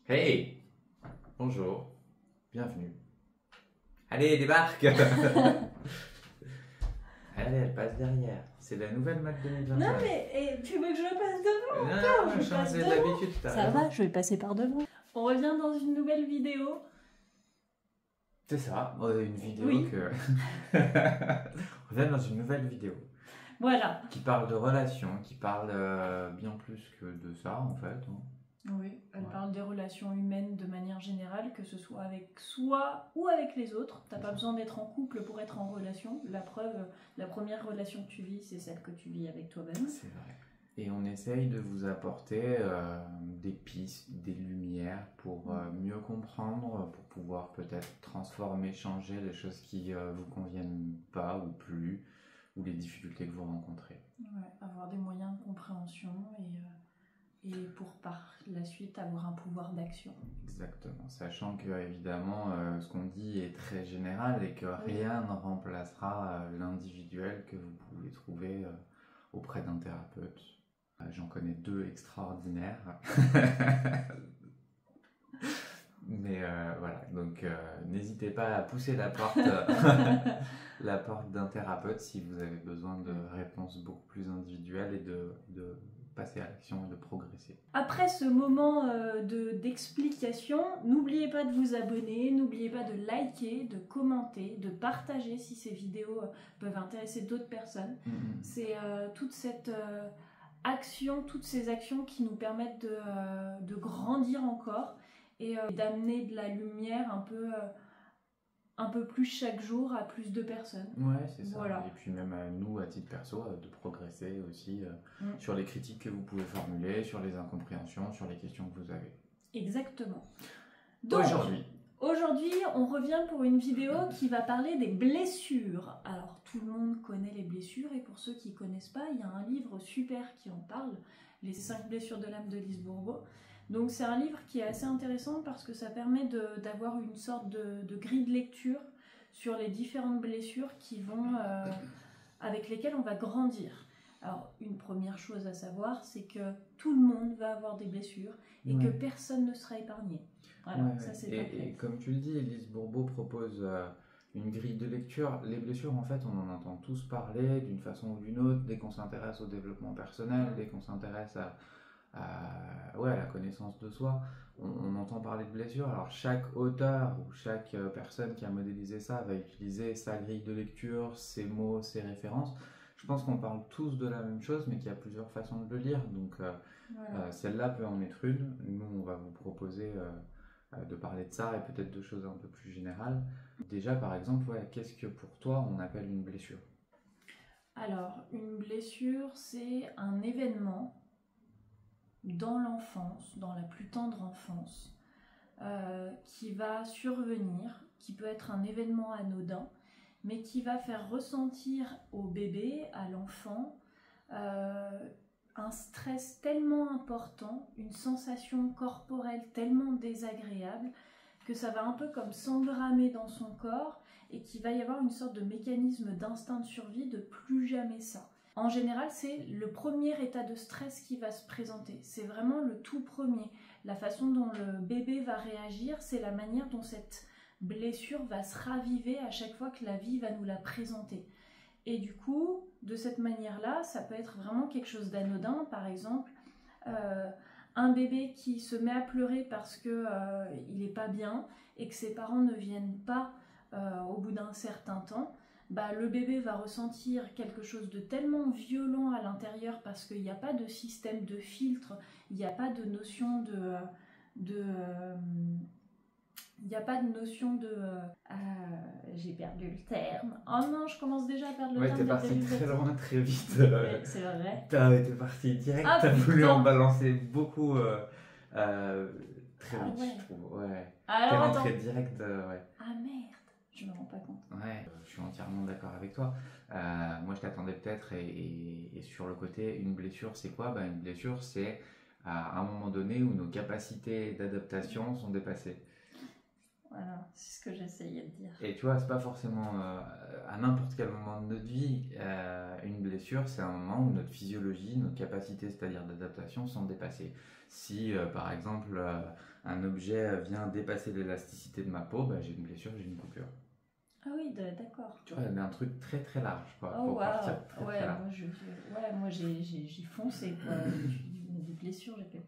Hey! Bonjour, bienvenue. Allez, débarque! Allez, elle passe derrière. C'est la nouvelle mode 2025. Non mais tu veux que je passe devant? Non, je passe changer devant. d'habitude, t'as Ça raison. va, je vais passer par devant. On revient dans une nouvelle vidéo. C'est ça, une vidéo Oui. que... On revient dans une nouvelle vidéo Voilà. qui parle de relations, qui parle bien plus que de ça en fait. Oui, elle Ouais. parle des relations humaines de manière générale, que ce soit avec soi ou avec les autres. T'as pas besoin d'être en couple pour être en relation. La preuve, la première relation que tu vis, c'est celle que tu vis avec toi-même. C'est vrai. Et on essaye de vous apporter des pistes, des lumières pour mieux comprendre, pour pouvoir peut-être transformer, changer les choses qui vous conviennent pas ou plus, ou les difficultés que vous rencontrez. Ouais, avoir des moyens de compréhension et pour par la suite avoir un pouvoir d'action. Exactement, sachant que évidemment ce qu'on dit est très général et que rien ne remplacera l'individuel que vous pouvez trouver auprès d'un thérapeute. J'en connais deux extraordinaires. Mais voilà, donc n'hésitez pas à pousser la porte, la porte d'un thérapeute si vous avez besoin de réponses beaucoup plus individuelles et de passer à l'action et de progresser. Après ce moment d'explication, n'oubliez pas de vous abonner, n'oubliez pas de liker, de commenter, de partager si ces vidéos peuvent intéresser d'autres personnes. C'est toute cette action, toutes ces actions qui nous permettent de grandir encore et d'amener de la lumière un peu plus chaque jour à plus de personnes. Ouais, c'est ça. Voilà. Et puis même à nous, à titre perso, de progresser aussi sur les critiques que vous pouvez formuler, sur les incompréhensions, sur les questions que vous avez. Exactement. Donc, aujourd'hui, on revient pour une vidéo qui va parler des blessures. Alors, tout le monde connaît les blessures et pour ceux qui ne connaissent pas, il y a un livre super qui en parle, Les 5 blessures de l'âme de Lise Bourbeau. Donc c'est un livre qui est assez intéressant parce que ça permet d'avoir une sorte de grille de lecture sur les différentes blessures avec lesquelles on va grandir. Alors une première chose à savoir, c'est que tout le monde va avoir des blessures et que personne ne sera épargné. Voilà, ça c'est pas clair. Et comme tu le dis, Lise Bourbeau propose une grille de lecture. Les blessures, en fait, on en entend tous parler d'une façon ou d'une autre, dès qu'on s'intéresse au développement personnel, dès qu'on s'intéresse à la connaissance de soi, on entend parler de blessures. Alors chaque auteur ou chaque personne qui a modélisé ça va utiliser sa grille de lecture, ses mots, ses références. Je pense qu'on parle tous de la même chose, mais qu'il y a plusieurs façons de le lire. Donc celle-là peut en être une. Nous, on va vous proposer de parler de ça et peut-être de choses un peu plus générales. Déjà, par exemple, qu'est-ce que pour toi on appelle une blessure? Alors, une blessure, c'est un événement dans l'enfance, dans la plus tendre enfance, qui va survenir, qui peut être un événement anodin, mais qui va faire ressentir au bébé, à l'enfant, un stress tellement important, une sensation corporelle tellement désagréable, que ça va un peu comme s'engrammer dans son corps et qu'il va y avoir une sorte de mécanisme d'instinct de survie de plus jamais ça. En général, c'est le premier état de stress qui va se présenter. C'est vraiment le tout premier. La façon dont le bébé va réagir, c'est la manière dont cette blessure va se raviver à chaque fois que la vie va nous la présenter. Et du coup, de cette manière-là, ça peut être vraiment quelque chose d'anodin. Par exemple, un bébé qui se met à pleurer parce qu'il n'est pas bien et que ses parents ne viennent pas au bout d'un certain temps, le bébé va ressentir quelque chose de tellement violent à l'intérieur parce qu'il n'y a pas de système de filtre, il n'y a pas de notion il n'y a pas de notion de... j'ai perdu le terme. Oh non, je commence déjà à perdre le terme. Ouais, t'es parti très loin, très vite. C'est vrai. T'es parti direct, t'as voulu en balancer beaucoup très vite, je trouve. Ouais. T'es rentré direct, Ah merde, je me rends pas compte. Ouais, je suis entièrement d'accord avec toi. Moi, je t'attendais peut-être, et sur le côté, une blessure, c'est quoi? Une blessure, c'est à un moment donné où nos capacités d'adaptation sont dépassées. Voilà, c'est ce que j'essayais de dire. Et tu vois, c'est pas forcément à n'importe quel moment de notre vie, une blessure, c'est un moment où notre physiologie, nos capacités, c'est-à-dire d'adaptation, sont dépassées. Si, par exemple, un objet vient dépasser l'élasticité de ma peau, bah, j'ai une blessure, j'ai une coupure. Ah oui, d'accord. Tu vois, un truc très très large, quoi. Oh Faut waouh. partir très, Ouais, très large. moi j'ai foncé quoi. Des blessures, j'ai fait.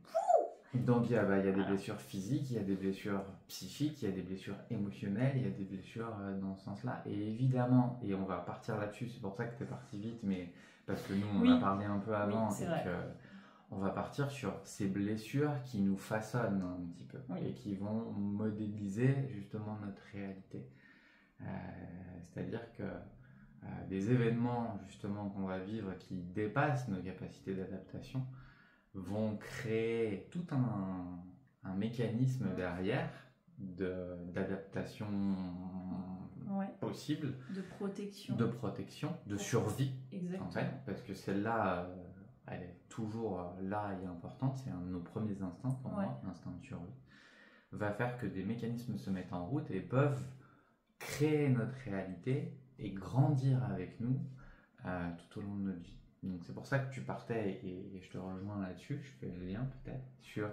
Donc il y a des Voilà. blessures physiques, il y a des blessures psychiques, il y a des blessures émotionnelles, il y a des blessures dans ce sens-là. Et évidemment, et on va partir là-dessus, c'est pour ça que tu es parti vite, mais parce que nous on Oui. a parlé un peu avant, c'est et vrai. que on va partir sur ces blessures qui nous façonnent un petit peu, Oui. et qui vont modéliser justement notre réalité. C'est-à-dire que des événements justement qu'on va vivre qui dépassent nos capacités d'adaptation vont créer tout un mécanisme derrière d'adaptation possible, de protection, de survie. Exactement. En fait, parce que celle-là, elle est toujours là et importante, c'est un de nos premiers instincts pour moi, l'instinct de survie, va faire que des mécanismes se mettent en route et peuvent créer notre réalité et grandir avec nous tout au long de notre vie. Donc c'est pour ça que tu partais, et je te rejoins là-dessus, je fais le lien peut-être, sur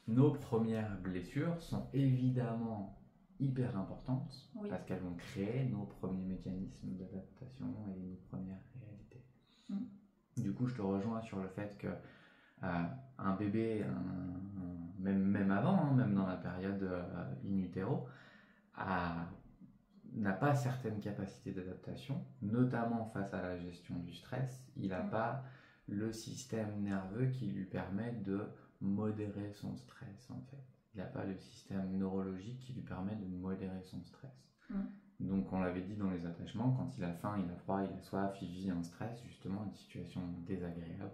nos premières blessures sont évidemment hyper importantes, parce qu'elles vont créer nos premiers mécanismes d'adaptation et nos premières réalités. Du coup, je te rejoins sur le fait que un bébé, même avant, même dans la période in utero, n'a pas certaines capacités d'adaptation, notamment face à la gestion du stress. Il n'a pas le système nerveux qui lui permet de modérer son stress, en fait. Il n'a pas le système neurologique qui lui permet de modérer son stress. Donc on l'avait dit dans les attachements, quand il a faim, il a froid, il a soif, il vit un stress, justement une situation désagréable,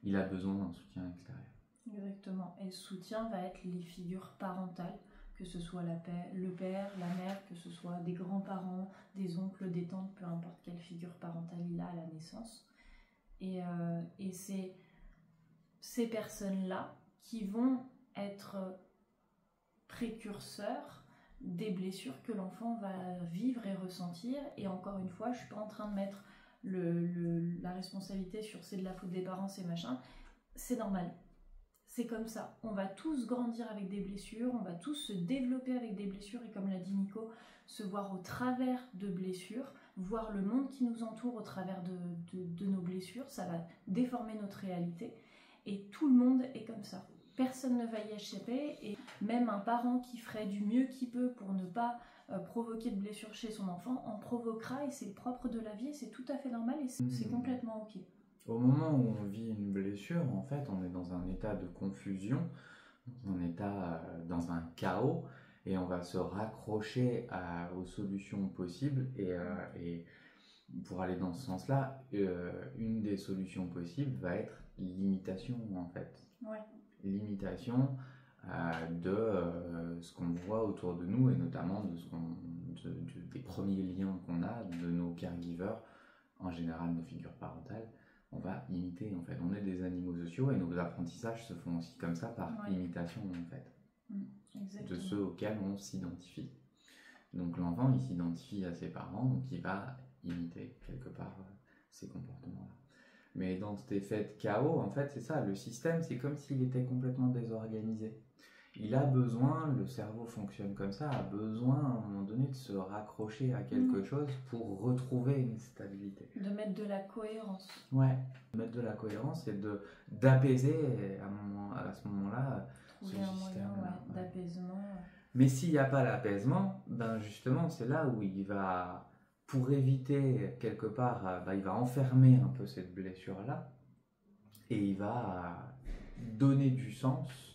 il a besoin d'un soutien extérieur. Exactement, et le soutien va être les figures parentales, que ce soit le père, la mère, que ce soit des grands-parents, des oncles, des tantes, peu importe quelle figure parentale il a à la naissance. Et c'est ces personnes-là qui vont être précurseurs des blessures que l'enfant va vivre et ressentir. Et encore une fois, je ne suis pas en train de mettre la responsabilité sur c'est de la faute des parents, c'est machin. C'est normal. C'est comme ça. On va tous grandir avec des blessures, on va tous se développer avec des blessures et comme l'a dit Nico, se voir au travers de blessures, voir le monde qui nous entoure au travers de nos blessures, ça va déformer notre réalité et tout le monde est comme ça. Personne ne va y échapper et même un parent qui ferait du mieux qu'il peut pour ne pas provoquer de blessures chez son enfant en provoquera et c'est le propre de la vie et c'est tout à fait normal et c'est complètement ok. Au moment où on vit une blessure, en fait, on est dans un état de confusion, dans un chaos, et on va se raccrocher aux solutions possibles. Et pour aller dans ce sens-là, une des solutions possibles va être l'imitation, en fait. L'imitation de ce qu'on voit autour de nous, et notamment des premiers liens qu'on a, de nos caregivers, en général nos figures parentales. On va imiter, en fait. On est des animaux sociaux et nos apprentissages se font aussi comme ça, par imitation, en fait. De ceux auxquels on s'identifie. Donc l'enfant, il s'identifie à ses parents, donc il va imiter quelque part ces comportements-là. Mais dans cet effet de chaos, en fait, c'est ça, le système, c'est comme s'il était complètement désorganisé. Il a besoin, le cerveau fonctionne comme ça, a besoin à un moment donné de se raccrocher à quelque chose pour retrouver une stabilité. De mettre de la cohérence. Ouais, de mettre de la cohérence et d'apaiser à ce moment-là trouver un moyen d'apaisement. Mais s'il n'y a pas l'apaisement, ben justement, c'est là où il va, pour éviter quelque part, il va enfermer un peu cette blessure-là et il va donner du sens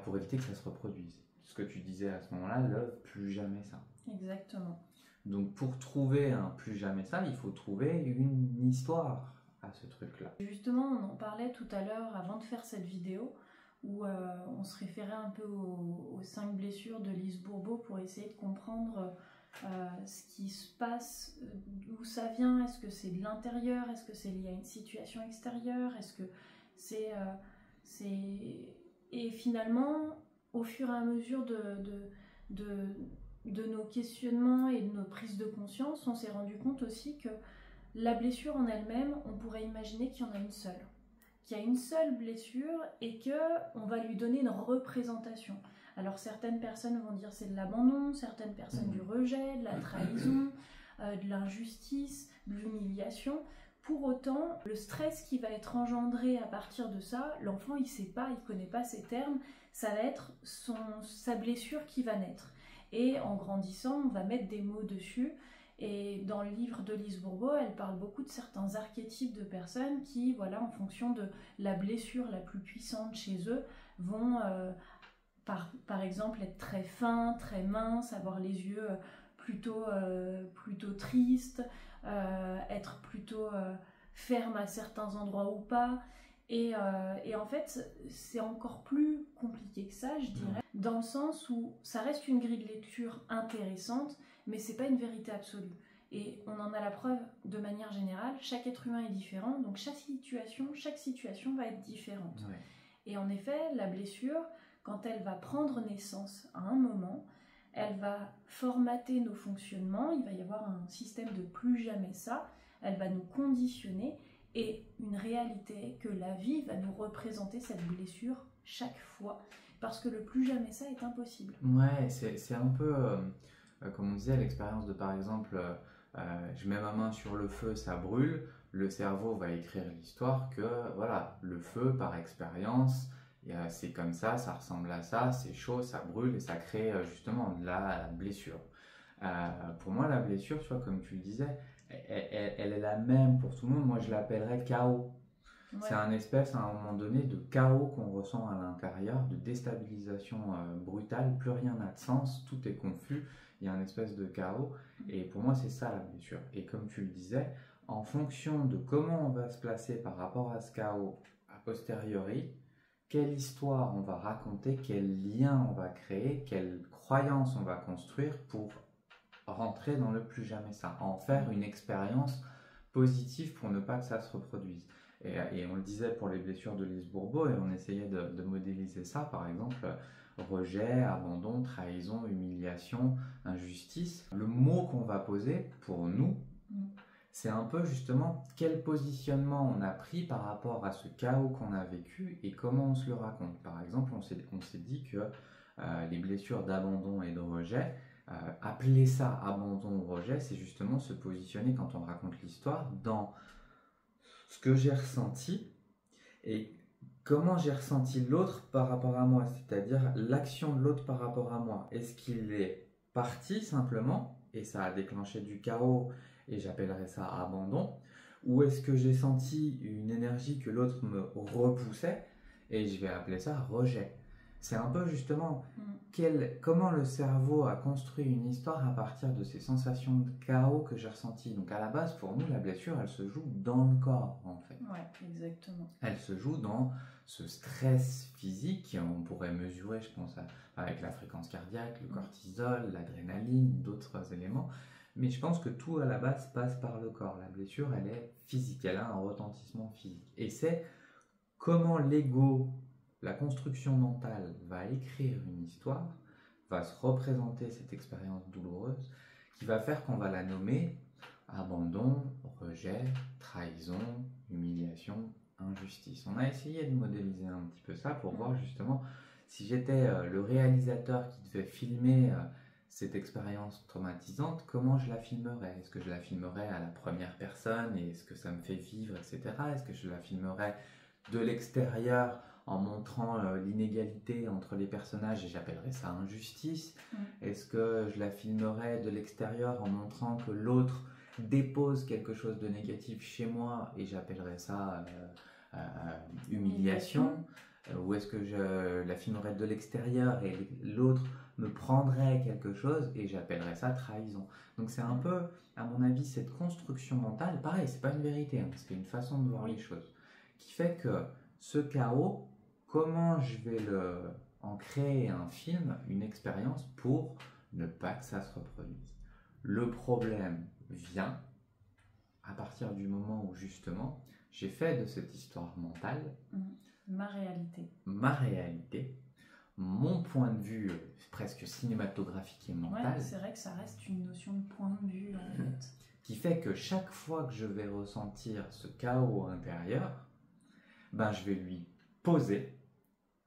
pour éviter que ça se reproduise. Ce que tu disais à ce moment-là, plus jamais ça. Exactement. Donc pour trouver un plus jamais ça, il faut trouver une histoire à ce truc-là. Justement, on en parlait tout à l'heure avant de faire cette vidéo, où on se référait un peu aux 5 blessures de Lise Bourbeau pour essayer de comprendre ce qui se passe, d'où ça vient, est-ce que c'est de l'intérieur, est-ce que c'est lié à une situation extérieure, est-ce que c'est... Et finalement, au fur et à mesure de nos questionnements et de nos prises de conscience, on s'est rendu compte aussi que la blessure en elle-même, on pourrait imaginer qu'il y en a une seule, qu'il y a une seule blessure et qu'on va lui donner une représentation. Alors certaines personnes vont dire c'est de l'abandon, certaines personnes du rejet, de la trahison, de l'injustice, de l'humiliation. Pour autant, le stress qui va être engendré à partir de ça, l'enfant il sait pas, il connaît pas ces termes, ça va être sa blessure qui va naître. Et en grandissant, on va mettre des mots dessus. Et dans le livre de Lise Bourbeau, elle parle beaucoup de certains archétypes de personnes qui, voilà, en fonction de la blessure la plus puissante chez eux, vont par exemple être très fins, très minces, avoir les yeux plutôt tristes, être plutôt ferme à certains endroits ou pas. Et en fait, c'est encore plus compliqué que ça, je dirais, dans le sens où ça reste une grille de lecture intéressante, mais c'est pas une vérité absolue. Et on en a la preuve de manière générale, chaque être humain est différent, donc chaque situation va être différente. Ouais. Et en effet, la blessure, quand elle va prendre naissance à un moment, elle va formater nos fonctionnements, il va y avoir un système de plus jamais ça, elle va nous conditionner, et une réalité que la vie va nous représenter cette blessure chaque fois, parce que le plus jamais ça est impossible. Ouais, c'est un peu, comme on disait, l'expérience de par exemple, je mets ma main sur le feu, ça brûle, le cerveau va écrire l'histoire que voilà, le feu par expérience, c'est comme ça ressemble à ça, c'est chaud, ça brûle et ça crée justement de la blessure. Pour moi, la blessure, tu vois, comme tu le disais, elle est la même pour tout le monde. Moi, je l'appellerais chaos. Ouais. C'est un espèce, à un moment donné, de chaos qu'on ressent à l'intérieur, de déstabilisation brutale. Plus rien n'a de sens, tout est confus. Il y a un espèce de chaos. Et pour moi, c'est ça la blessure. Et comme tu le disais, en fonction de comment on va se placer par rapport à ce chaos a posteriori, quelle histoire on va raconter, quel lien on va créer, quelle croyance on va construire pour rentrer dans le plus jamais ça, en faire une expérience positive pour ne pas que ça se reproduise. Et on le disait pour les blessures de Lise Bourbeau, et on essayait de modéliser ça, par exemple, rejet, abandon, trahison, humiliation, injustice. Le mot qu'on va poser pour nous, c'est un peu justement quel positionnement on a pris par rapport à ce chaos qu'on a vécu et comment on se le raconte. Par exemple, on s'est dit que les blessures d'abandon et de rejet, appeler ça abandon ou rejet, c'est justement se positionner quand on raconte l'histoire dans ce que j'ai ressenti et comment j'ai ressenti l'autre par rapport à moi, c'est-à-dire l'action de l'autre par rapport à moi. Est-ce qu'il est parti simplement et ça a déclenché du chaos et j'appellerais ça abandon, ou est-ce que j'ai senti une énergie que l'autre me repoussait et je vais appeler ça rejet. C'est un peu justement comment le cerveau a construit une histoire à partir de ces sensations de chaos que j'ai ressenties. Donc à la base, pour nous, la blessure, elle se joue dans le corps, en fait. Ouais, exactement. Elle se joue dans ce stress physique, on pourrait mesurer, je pense, avec la fréquence cardiaque, le cortisol, l'adrénaline, d'autres éléments. Mais je pense que tout à la base passe par le corps. La blessure, elle est physique, elle a un retentissement physique. Et c'est comment l'ego, la construction mentale, va écrire une histoire, va se représenter cette expérience douloureuse, qui va faire qu'on va la nommer abandon, rejet, trahison, humiliation, injustice. On a essayé de modéliser un petit peu ça pour voir justement si j'étais le réalisateur qui devait filmer cette expérience traumatisante, comment je la filmerais? Est-ce que je la filmerais à la première personne et est-ce que ça me fait vivre, etc. Est-ce que je la filmerais de l'extérieur en montrant l'inégalité entre les personnages et j'appellerais ça injustice? Est-ce que je la filmerais de l'extérieur en montrant que l'autre dépose quelque chose de négatif chez moi et j'appellerais ça humiliation? Ou est-ce que je la filmerais de l'extérieur et l'autre me prendrait quelque chose et j'appellerais ça trahison? Donc c'est un peu, à mon avis, cette construction mentale, pareil, c'est pas une vérité, hein, c'est une façon de voir les choses, qui fait que ce chaos, comment je vais en créer un film, une expérience pour ne pas que ça se reproduise. Le problème vient à partir du moment où justement j'ai fait de cette histoire mentale ma réalité, mon point de vue presque cinématographique et mental. Ouais, c'est vrai que ça reste une notion de point de vue en fait. Qui fait que chaque fois que je vais ressentir ce chaos intérieur, ben, je vais lui poser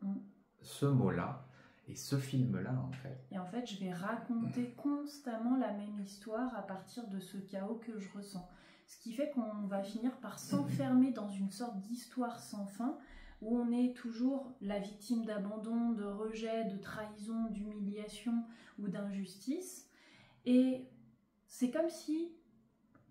Mm. ce mot-là et ce film-là, en fait. Et en fait, je vais raconter constamment la même histoire à partir de ce chaos que je ressens. Ce qui fait qu'on va finir par s'enfermer dans une sorte d'histoire sans fin, où on est toujours la victime d'abandon, de rejet, de trahison, d'humiliation ou d'injustice. Et c'est comme si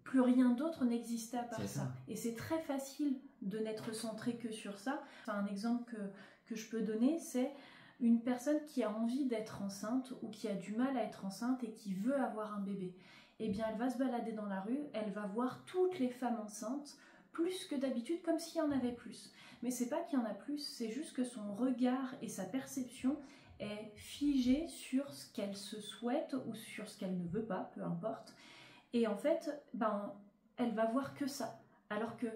plus rien d'autre n'existait à part C'est ça. ça. Et c'est très facile de n'être centré que sur ça. Enfin, un exemple que je peux donner, c'est une personne qui a envie d'être enceinte ou qui a du mal à être enceinte et qui veut avoir un bébé. Eh bien, elle va se balader dans la rue, elle va voir toutes les femmes enceintes, plus que d'habitude, comme s'il y en avait plus. Mais c'est pas qu'il y en a plus, c'est juste que son regard et sa perception est figée sur ce qu'elle se souhaite ou sur ce qu'elle ne veut pas, peu importe. Et en fait, elle va voir que ça, alors qu'il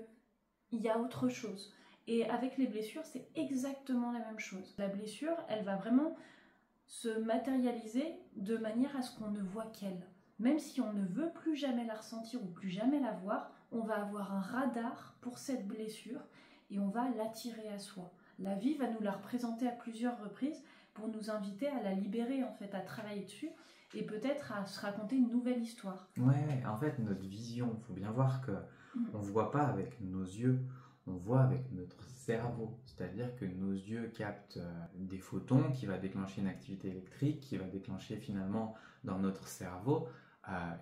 y a autre chose. Et avec les blessures, c'est exactement la même chose. La blessure, elle va vraiment se matérialiser de manière à ce qu'on ne voit qu'elle. Même si on ne veut plus jamais la ressentir ou plus jamais la voir, on va avoir un radar pour cette blessure et on va l'attirer à soi. La vie va nous la représenter à plusieurs reprises pour nous inviter à la libérer, en fait, à travailler dessus et peut-être à se raconter une nouvelle histoire. Ouais, en fait, notre vision, il faut bien voir que on ne voit pas avec nos yeux, on voit avec notre cerveau. C'est-à-dire que nos yeux captent des photons qui va déclencher une activité électrique, qui va déclencher finalement dans notre cerveau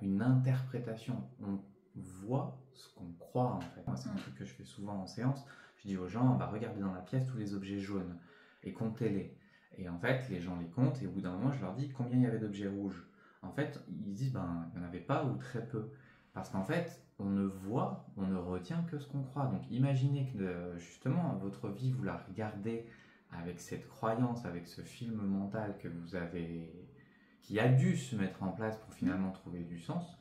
une interprétation. On voit ce qu'on croit, en fait. Moi, c'est un truc que je fais souvent en séance. Je dis aux gens, regardez dans la pièce tous les objets jaunes et comptez-les. Et en fait, les gens les comptent et au bout d'un moment, je leur dis combien il y avait d'objets rouges. En fait, ils disent, il n'y en avait pas ou très peu. Parce qu'en fait, on ne voit, on ne retient que ce qu'on croit. Donc imaginez que justement, votre vie, vous la regardez avec cette croyance, avec ce film mental que vous avez, qui a dû se mettre en place pour finalement trouver du sens,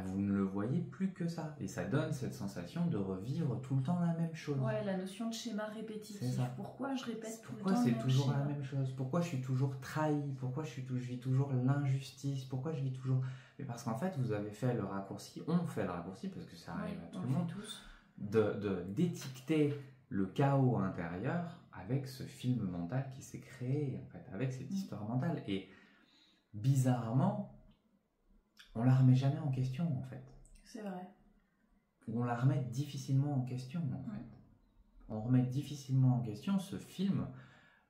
vous ne le voyez plus que ça. Et ça donne cette sensation de revivre tout le temps la même chose. Ouais, la notion de schéma répétitif. Pourquoi je répète tout le temps Pourquoi c'est toujours la même chose? Pourquoi je suis toujours trahi? Pourquoi je vis toujours l'injustice? Pourquoi je vis toujours... Mais parce qu'en fait, vous avez fait le raccourci, on fait le raccourci, parce que ça arrive à tout le monde, d'étiqueter le chaos intérieur avec ce film mental qui s'est créé, en fait, avec cette histoire mentale. Et bizarrement, on la remet jamais en question, en fait. C'est vrai. On la remet difficilement en question, en fait. On remet difficilement en question ce film,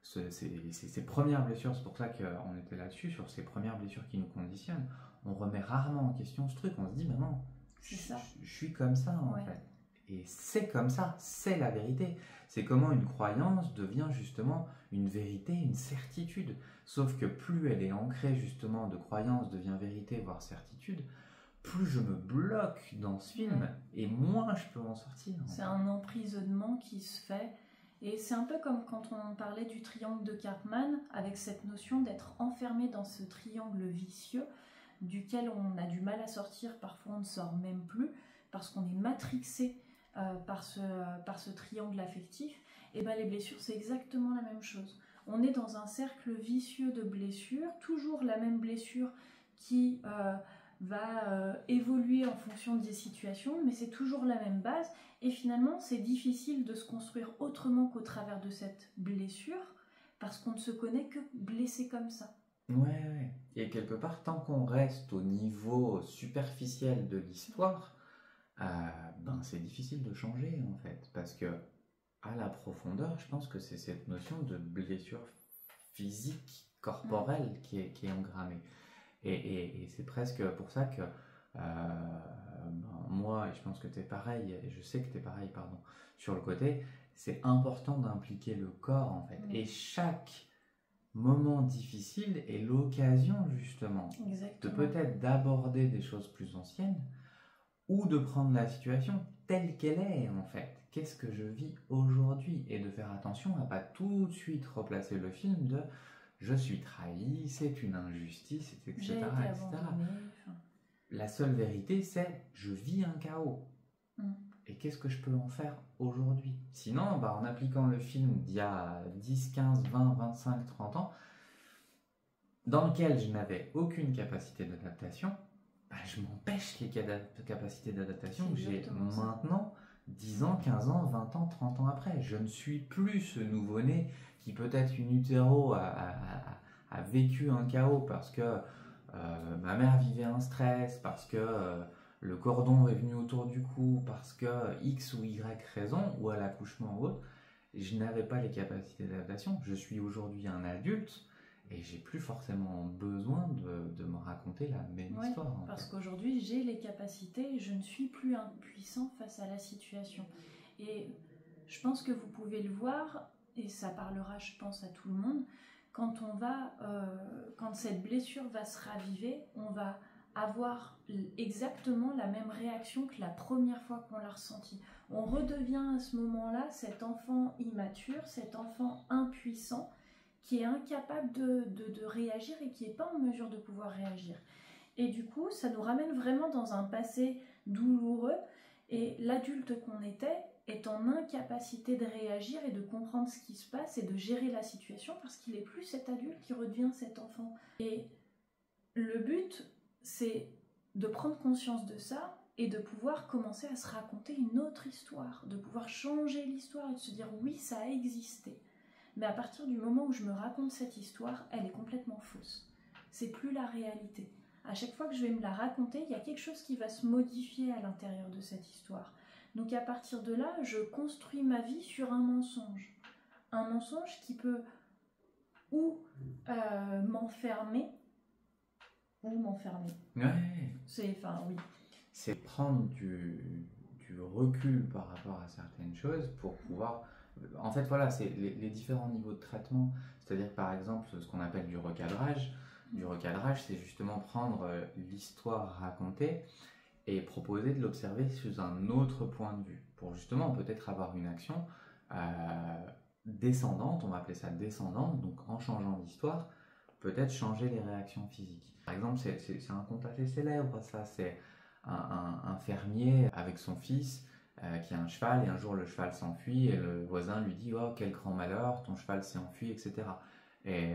ces premières blessures. C'est pour ça qu'on était là-dessus, sur ces premières blessures qui nous conditionnent. On remet rarement en question ce truc. On se dit, non, je suis comme ça, en fait. Et c'est comme ça, c'est la vérité. C'est comment une croyance devient justement une vérité, une certitude. Sauf que plus elle est ancrée justement de croyance devient vérité, voire certitude, plus je me bloque dans ce film et moins je peux en sortir. C'est un emprisonnement qui se fait. Et c'est un peu comme quand on parlait du triangle de Karpman, avec cette notion d'être enfermé dans ce triangle vicieux, duquel on a du mal à sortir, parfois on ne sort même plus, parce qu'on est matrixé par ce triangle affectif. Et les blessures, c'est exactement la même chose. On est dans un cercle vicieux de blessures, toujours la même blessure qui va évoluer en fonction des situations, mais c'est toujours la même base. Et finalement, c'est difficile de se construire autrement qu'au travers de cette blessure, parce qu'on ne se connaît que blessé comme ça. Ouais. Et quelque part, tant qu'on reste au niveau superficiel de l'histoire, c'est difficile de changer, en fait, parce que à la profondeur, je pense que c'est cette notion de blessure physique, corporelle qui est engrammée. Et c'est presque pour ça que moi, et je pense que tu es pareil, et je sais que tu es pareil, sur le côté, c'est important d'impliquer le corps, en fait. Et chaque moment difficile est l'occasion, justement, de peut-être d'aborder des choses plus anciennes, ou de prendre la situation telle qu'elle est, en fait. Qu'est-ce que je vis aujourd'hui? Et de faire attention à pas tout de suite replacer le film de je suis trahi, c'est une injustice, etc. La seule vérité, c'est je vis un chaos. Et qu'est-ce que je peux en faire aujourd'hui? Sinon, en appliquant le film d'il y a 10, 15, 20, 25, 30 ans, dans lequel je n'avais aucune capacité d'adaptation, je m'empêche les capacités d'adaptation que j'ai maintenant 10 ans, 15 ans, 20 ans, 30 ans après. Je ne suis plus ce nouveau-né qui peut-être in utero a vécu un chaos parce que ma mère vivait un stress, parce que le cordon est venu autour du cou, parce que X ou Y raison, ou à l'accouchement ou autre, je n'avais pas les capacités d'adaptation. Je suis aujourd'hui un adulte et j'ai plus forcément besoin de me raconter la même Ouais, histoire. parce qu'aujourd'hui j'ai les capacités et je ne suis plus impuissant face à la situation. Et je pense que vous pouvez le voir, et ça parlera, je pense, à tout le monde, quand cette blessure va se raviver, on va avoir exactement la même réaction que la première fois qu'on l'a ressentie. On redevient à ce moment-là cet enfant immature, cet enfant impuissant, qui est incapable de réagir et qui n'est pas en mesure de pouvoir réagir. Et du coup, ça nous ramène vraiment dans un passé douloureux, et l'adulte qu'on était est en incapacité de réagir et de comprendre ce qui se passe et de gérer la situation parce qu'il n'est plus cet adulte qui redevient cet enfant. Et le but, c'est de prendre conscience de ça et de pouvoir commencer à se raconter une autre histoire, de pouvoir changer l'histoire et de se dire oui, ça a existé. Mais à partir du moment où je me raconte cette histoire, elle est complètement fausse. C'est plus la réalité. À chaque fois que je vais me la raconter, il y a quelque chose qui va se modifier à l'intérieur de cette histoire. Donc à partir de là, je construis ma vie sur un mensonge. Un mensonge qui peut ou m'enfermer, ou m'enfermer. Ouais. Oui. C'est prendre du recul par rapport à certaines choses pour pouvoir... En fait, voilà, c'est les différents niveaux de traitement. C'est-à-dire, par exemple, ce qu'on appelle du recadrage. Du recadrage, c'est justement prendre l'histoire racontée et proposer de l'observer sous un autre point de vue, pour justement peut-être avoir une action descendante, on va appeler ça descendante, donc en changeant l'histoire, peut-être changer les réactions physiques. Par exemple, c'est un conte assez célèbre, ça, c'est un fermier avec son fils qui a un cheval, et un jour le cheval s'enfuit, et le voisin lui dit « Oh, quel grand malheur, ton cheval s'est enfui, etc. » Et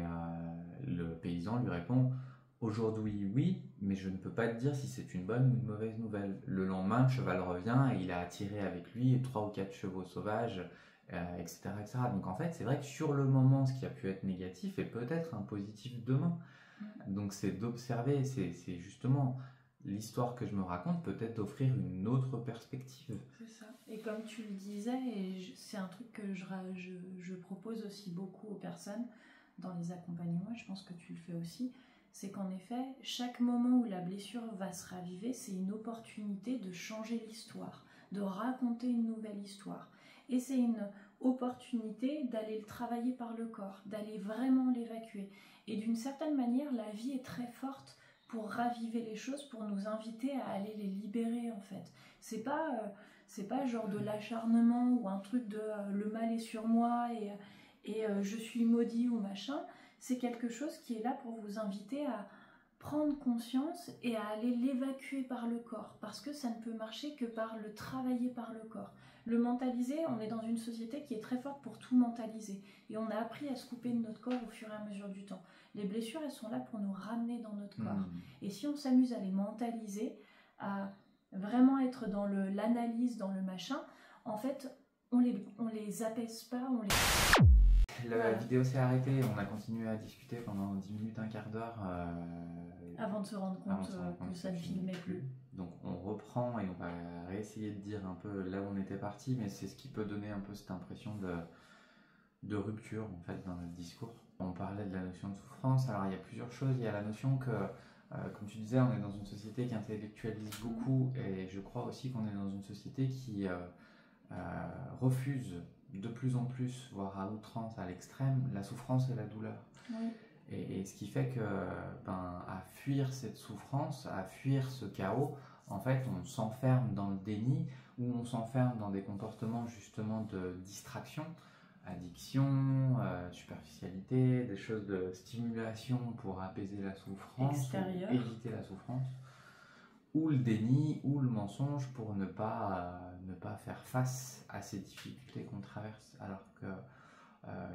le paysan lui répond « Aujourd'hui, oui, mais je ne peux pas te dire si c'est une bonne ou une mauvaise nouvelle. » Le lendemain, le cheval revient et il a attiré avec lui 3 ou 4 chevaux sauvages, etc., etc. Donc en fait, c'est vrai que sur le moment, ce qui a pu être négatif est peut-être un positif demain. Donc c'est d'observer, c'est justement l'histoire que je me raconte, peut-être d'offrir une autre perspective. C'est ça. Et comme tu le disais, c'est un truc que je propose aussi beaucoup aux personnes dans les accompagnements, je pense que tu le fais aussi, c'est qu'en effet, chaque moment où la blessure va se raviver, c'est une opportunité de changer l'histoire, de raconter une nouvelle histoire. Et c'est une opportunité d'aller le travailler par le corps, d'aller vraiment l'évacuer. Et d'une certaine manière, la vie est très forte pour raviver les choses, pour nous inviter à aller les libérer en fait. C'est pas genre de l'acharnement ou un truc de le mal est sur moi et je suis maudit ou machin. C'est quelque chose qui est là pour vous inviter à prendre conscience et à aller l'évacuer par le corps, parce que ça ne peut marcher que par le travailler par le corps. Le mentaliser, on est dans une société qui est très forte pour tout mentaliser, et on a appris à se couper de notre corps au fur et à mesure du temps. Les blessures, elles sont là pour nous ramener dans notre corps. Et si on s'amuse à les mentaliser, à vraiment être dans l'analyse, dans le machin, en fait, on les apaise pas, La vidéo s'est arrêtée, on a continué à discuter pendant 10 minutes, un quart d'heure. Avant de se rendre compte que ça ne filmait plus. Donc on reprend et on va réessayer de dire un peu là où on était parti, mais c'est ce qui peut donner un peu cette impression de rupture en fait dans notre discours. On parlait de la notion de souffrance, alors il y a plusieurs choses. Il y a la notion que, comme tu disais, on est dans une société qui intellectualise beaucoup, et je crois aussi qu'on est dans une société qui refuse de plus en plus, voire à outrance, à l'extrême, la souffrance et la douleur. Oui. Et ce qui fait que, à fuir cette souffrance, à fuir ce chaos, en fait, on s'enferme dans le déni, ou on s'enferme dans des comportements justement de distraction, addiction, superficialité, des choses de stimulation pour apaiser la souffrance, ou éviter la souffrance, ou le déni, ou le mensonge pour ne pas faire face à ces difficultés qu'on traverse, alors que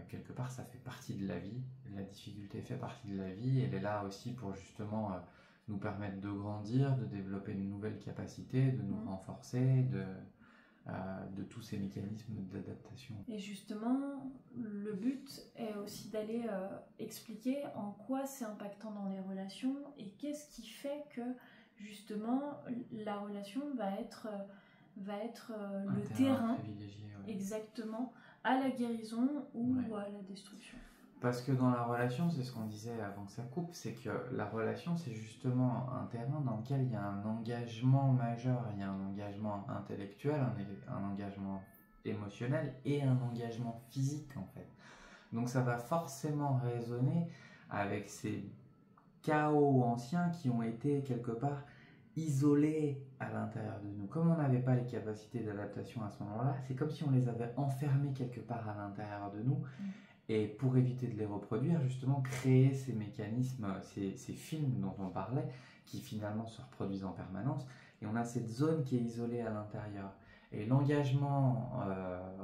quelque part ça fait partie de la vie, la difficulté fait partie de la vie, elle est là aussi pour justement nous permettre de grandir, de développer une nouvelle capacité, de nous renforcer, de tous ces mécanismes d'adaptation. Et justement, le but est aussi d'aller expliquer en quoi c'est impactant dans les relations et qu'est-ce qui fait que justement la relation va être le terrain privilégié, ouais. Exactement à la guérison ou Ouais. à la destruction. Parce que dans la relation, c'est ce qu'on disait avant que ça coupe, c'est que la relation, c'est justement un terrain dans lequel il y a un engagement majeur, il y a un engagement intellectuel, un engagement émotionnel et un engagement physique en fait. Donc ça va forcément résonner avec ces chaos anciens qui ont été quelque part isolés à l'intérieur de nous. Comme on n'avait pas les capacités d'adaptation à ce moment-là, c'est comme si on les avait enfermés quelque part à l'intérieur de nous. Et pour éviter de les reproduire, justement, créer ces mécanismes, ces films dont on parlait, qui finalement se reproduisent en permanence. Et on a cette zone qui est isolée à l'intérieur. Et l'engagement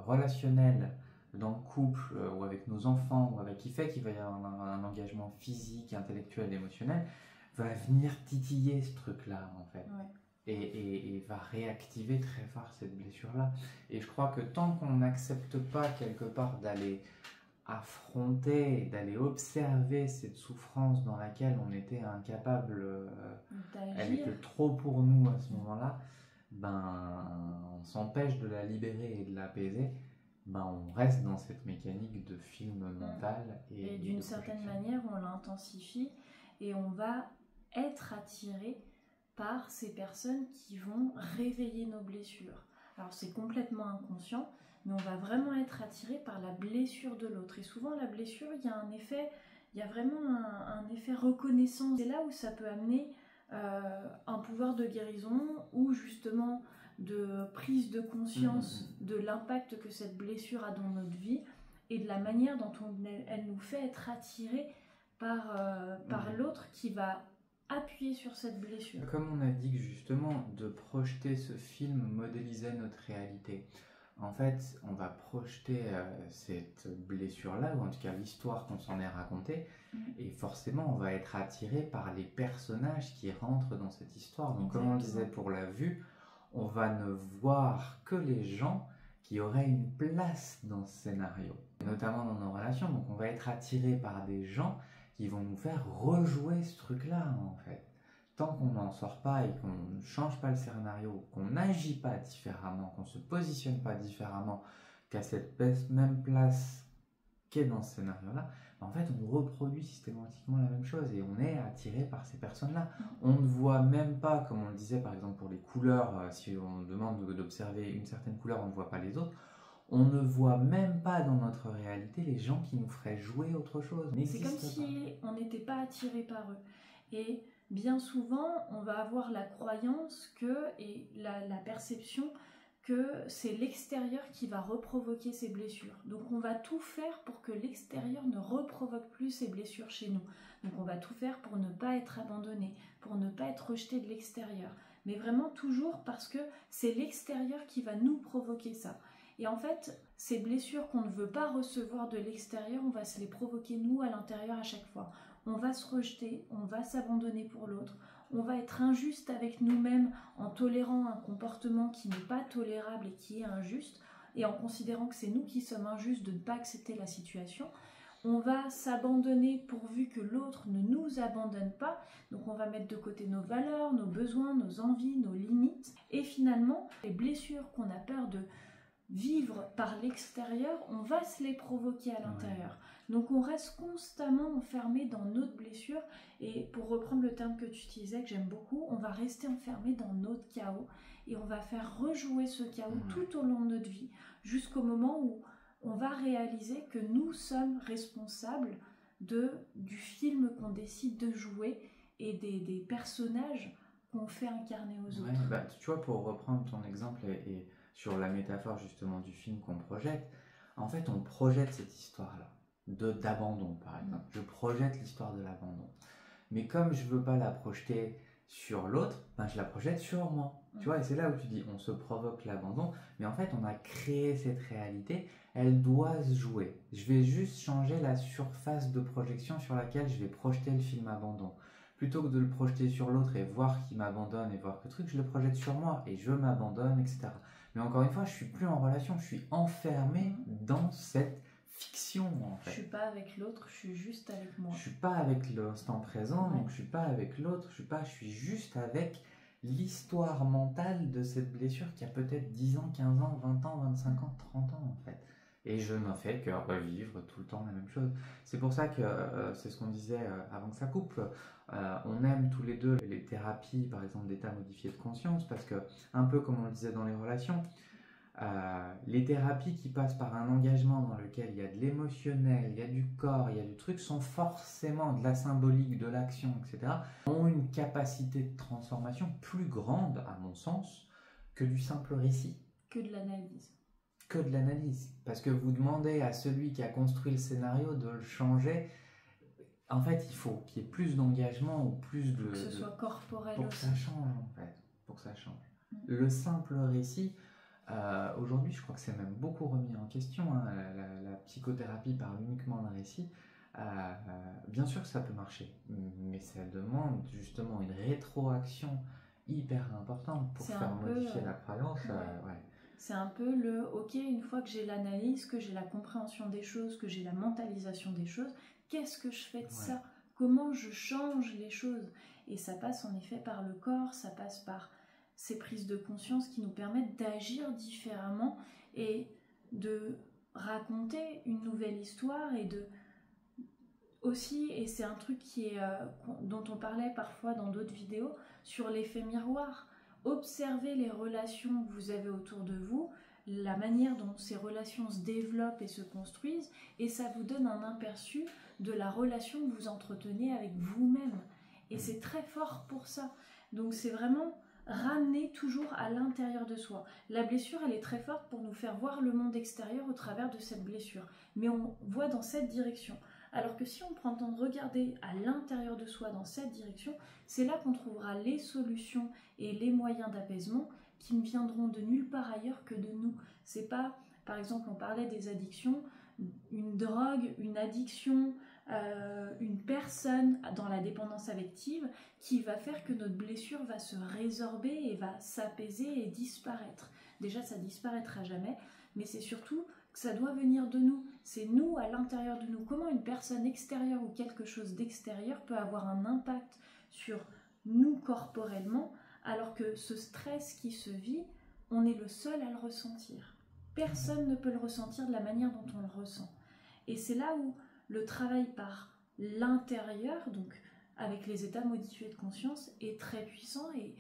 relationnel dans le couple, ou avec nos enfants, ou avec qui fait qu'il va y avoir un engagement physique, intellectuel, émotionnel, va venir titiller ce truc-là, en fait. Ouais. Et va réactiver très fort cette blessure-là. Et je crois que tant qu'on n'accepte pas quelque part d'aller affronter, d'aller observer cette souffrance dans laquelle on était incapable, elle était trop pour nous à ce moment-là, on s'empêche de la libérer et de l'apaiser, on reste dans cette mécanique de film mental. Et d'une certaine manière, on l'intensifie et on va être attiré par ces personnes qui vont réveiller nos blessures. Alors c'est complètement inconscient, mais on va vraiment être attiré par la blessure de l'autre. Et souvent, la blessure, il y a vraiment un effet reconnaissance. C'est là où ça peut amener un pouvoir de guérison ou justement de prise de conscience de l'impact que cette blessure a dans notre vie et de la manière dont elle nous fait être attirés par l'autre qui va appuyer sur cette blessure. Comme on a dit que justement, de projeter ce film modélisait notre réalité. En fait, on va projeter cette blessure-là, ou en tout cas l'histoire qu'on s'en est racontée, et forcément on va être attiré par les personnages qui rentrent dans cette histoire. Donc comme on le disait pour la vue, on va ne voir que les gens qui auraient une place dans ce scénario, notamment dans nos relations. Donc on va être attiré par des gens qui vont nous faire rejouer ce truc-là en fait. Tant qu'on n'en sort pas et qu'on ne change pas le scénario, qu'on n'agit pas différemment, qu'on ne se positionne pas différemment qu'à cette même place qu'est dans ce scénario-là, en fait, on reproduit systématiquement la même chose et on est attiré par ces personnes-là. On ne voit même pas, comme on le disait par exemple pour les couleurs, si on demande d'observer une certaine couleur, on ne voit pas les autres. On ne voit même pas dans notre réalité les gens qui nous feraient jouer autre chose. C'est comme si on n'était pas attiré par eux. Et bien souvent, on va avoir la croyance et la perception que c'est l'extérieur qui va reprovoquer ces blessures. Donc on va tout faire pour que l'extérieur ne reprovoque plus ces blessures chez nous. Donc on va tout faire pour ne pas être abandonné, pour ne pas être rejeté de l'extérieur. Mais vraiment toujours parce que c'est l'extérieur qui va nous provoquer ça. Et en fait, ces blessures qu'on ne veut pas recevoir de l'extérieur, on va se les provoquer nous à l'intérieur à chaque fois. On va se rejeter, on va s'abandonner pour l'autre, on va être injuste avec nous-mêmes en tolérant un comportement qui n'est pas tolérable et qui est injuste, et en considérant que c'est nous qui sommes injustes de ne pas accepter la situation. On va s'abandonner pourvu que l'autre ne nous abandonne pas, donc on va mettre de côté nos valeurs, nos besoins, nos envies, nos limites, et finalement, les blessures qu'on a peur de vivre par l'extérieur, on va se les provoquer à l'intérieur. Donc on reste constamment enfermé dans notre blessure, et pour reprendre le terme que tu utilisais, que j'aime beaucoup, on va rester enfermé dans notre chaos et on va faire rejouer ce chaos tout au long de notre vie, jusqu'au moment où on va réaliser que nous sommes responsables du film qu'on décide de jouer et des personnages qu'on fait incarner aux autres. Tu vois, pour reprendre ton exemple et sur la métaphore justement du film qu'on projette, en fait on projette cette histoire-là d'abandon par exemple. Je projette l'histoire de l'abandon. Mais comme je veux pas la projeter sur l'autre, je la projette sur moi. Tu vois, et c'est là où tu dis on se provoque l'abandon, mais en fait on a créé cette réalité, elle doit se jouer. Je vais juste changer la surface de projection sur laquelle je vais projeter le film abandon. Plutôt que de le projeter sur l'autre et voir qu'il m'abandonne et voir que truc, je le projette sur moi et je m'abandonne, etc. Mais encore une fois, je suis plus en relation, je suis enfermé dans cette fiction, en fait. Je suis pas avec l'autre, je suis juste avec moi. Je suis pas avec l'instant présent, Ouais. donc je suis pas avec l'autre, je suis juste avec l'histoire mentale de cette blessure qui a peut-être 10 ans, 15 ans, 20 ans, 25 ans, 30 ans, en fait. Et je ne fais que revivre tout le temps la même chose. C'est pour ça que, c'est ce qu'on disait avant que ça coupe, on aime tous les deux les thérapies, par exemple, d'état modifié de conscience, parce que, un peu comme on le disait dans les relations, les thérapies qui passent par un engagement dans lequel il y a de l'émotionnel, il y a du corps, il y a du truc, sont forcément de la symbolique, de l'action, etc., ont une capacité de transformation plus grande, à mon sens, que du simple récit. Que de l'analyse. Que de l'analyse. Parce que vous demandez à celui qui a construit le scénario de le changer, en fait, il faut qu'il y ait plus d'engagement ou plus de... Que ce soit corporel pour que aussi. ça change, en fait. Pour que ça change. Le simple récit, aujourd'hui, je crois que c'est même beaucoup remis en question. Hein. La psychothérapie parle uniquement de récit. Bien sûr que ça peut marcher, mais ça demande justement une rétroaction hyper importante pour faire modifier la croyance. Ouais. C'est un peu le ok, une fois que j'ai l'analyse, que j'ai la compréhension des choses, que j'ai la mentalisation des choses, qu'est-ce que je fais de ça? Comment je change les choses? Et ça passe en effet par le corps, ça passe par ces prises de conscience qui nous permettent d'agir différemment et de raconter une nouvelle histoire et de aussi, et c'est un truc dont on parlait parfois dans d'autres vidéos, sur l'effet miroir. Observez les relations que vous avez autour de vous, la manière dont ces relations se développent et se construisent, et ça vous donne un aperçu de la relation que vous entretenez avec vous-même. Et c'est très fort pour ça. Donc c'est vraiment ramener toujours à l'intérieur de soi. La blessure, elle est très forte pour nous faire voir le monde extérieur au travers de cette blessure. Mais on voit dans cette direction. Alors que si on prend le temps de regarder à l'intérieur de soi dans cette direction, c'est là qu'on trouvera les solutions et les moyens d'apaisement qui ne viendront de nulle part ailleurs que de nous. C'est pas, par exemple, on parlait des addictions, une drogue, une addiction, une personne dans la dépendance affective qui va faire que notre blessure va se résorber et va s'apaiser et disparaître. Déjà, ça disparaîtra jamais, mais c'est surtout que ça doit venir de nous. C'est nous à l'intérieur de nous. Comment une personne extérieure ou quelque chose d'extérieur peut avoir un impact sur nous corporellement, alors que ce stress qui se vit, on est le seul à le ressentir. Personne ne peut le ressentir de la manière dont on le ressent. Et c'est là où le travail par l'intérieur, donc avec les états modifiés de conscience, est très puissant et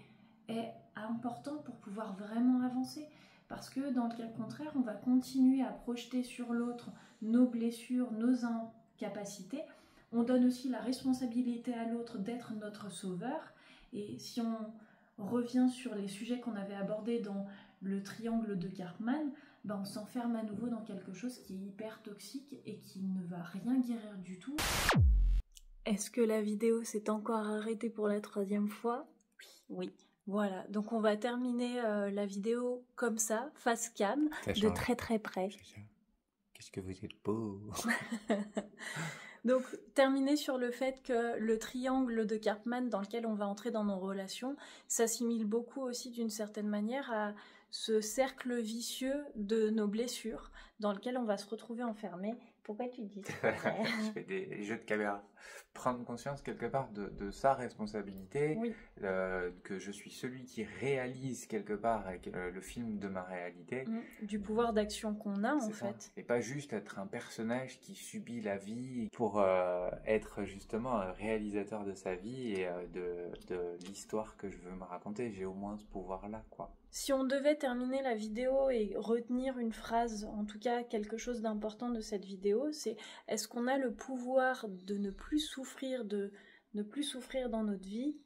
est important pour pouvoir vraiment avancer. Parce que dans le cas contraire, on va continuer à projeter sur l'autre nos blessures, nos incapacités. On donne aussi la responsabilité à l'autre d'être notre sauveur. Et si on revient sur les sujets qu'on avait abordés dans le triangle de Karpman, on s'enferme à nouveau dans quelque chose qui est hyper toxique et qui ne va rien guérir du tout. Est-ce que la vidéo s'est encore arrêtée pour la 3e fois? Oui. Voilà, donc on va terminer la vidéo comme ça, face cam, de très très près. Qu'est-ce que vous êtes beau. Donc, terminer sur le fait que le triangle de Karpman dans lequel on va entrer dans nos relations s'assimile beaucoup aussi d'une certaine manière à ce cercle vicieux de nos blessures dans lequel on va se retrouver enfermé. Pourquoi tu dis ça? Je fais des jeux de caméra. Prendre conscience quelque part de sa responsabilité, oui. Que je suis celui qui réalise quelque part avec le film de ma réalité. Du pouvoir d'action qu'on a en fait. Et pas juste être un personnage qui subit la vie pour être justement un réalisateur de sa vie et de l'histoire que je veux me raconter. J'ai au moins ce pouvoir-là, quoi. Si on devait terminer la vidéo et retenir une phrase, en tout cas quelque chose d'important de cette vidéo, c'est est-ce qu'on a le pouvoir de ne plus souffrir dans notre vie?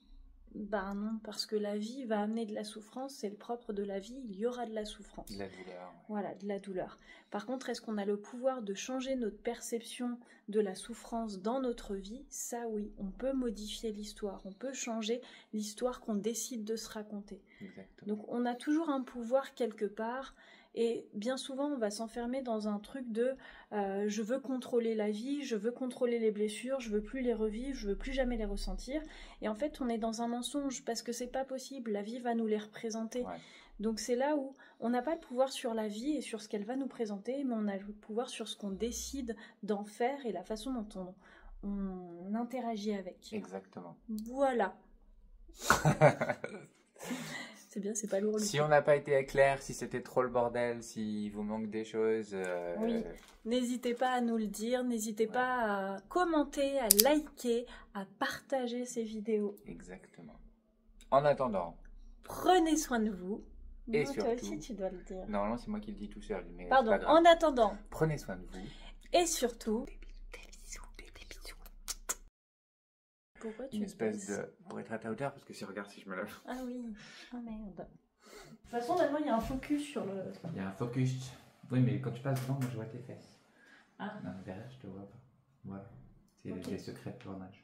Ben non, parce que la vie va amener de la souffrance, c'est le propre de la vie, il y aura de la souffrance. De la douleur. Ouais. Voilà, de la douleur. Par contre, est-ce qu'on a le pouvoir de changer notre perception de la souffrance dans notre vie? Ça oui, on peut modifier l'histoire, on peut changer l'histoire qu'on décide de se raconter. Exactement. Donc on a toujours un pouvoir quelque part, Et bien souvent, on va s'enfermer dans un truc de je veux contrôler la vie, je veux contrôler les blessures, je veux plus les revivre, je veux plus jamais les ressentir. Et en fait, on est dans un mensonge parce que c'est pas possible. La vie va nous les représenter. Ouais. Donc c'est là où on n'a pas le pouvoir sur la vie et sur ce qu'elle va nous présenter, mais on a le pouvoir sur ce qu'on décide d'en faire et la façon dont on interagit avec. Exactement. Voilà. C'est bien, c'est pas lourd. Si on n'a pas été clair, si c'était trop le bordel, s'il vous manque des choses... Oui, n'hésitez pas à nous le dire, n'hésitez pas à commenter, à liker, à partager ces vidéos. Exactement. En attendant... Prenez soin de vous. Et non, surtout... toi aussi, tu dois le dire. Normalement, c'est moi qui le dis tout seul, mais pardon, c'est pas grave. en attendant... Prenez soin de vous. Et surtout... Des bisous. Pourquoi tu Une espèce baisses de... Pour être à ta hauteur, parce que si regarde si je me lève... Ah oui, oh merde. De toute façon, maintenant, il y a un focus sur le... Il y a un focus. Oui, mais quand tu passes devant, moi je vois tes fesses. Ah. Non, derrière, je te vois pas. Voilà. C'est Ok. les secrets de tournage.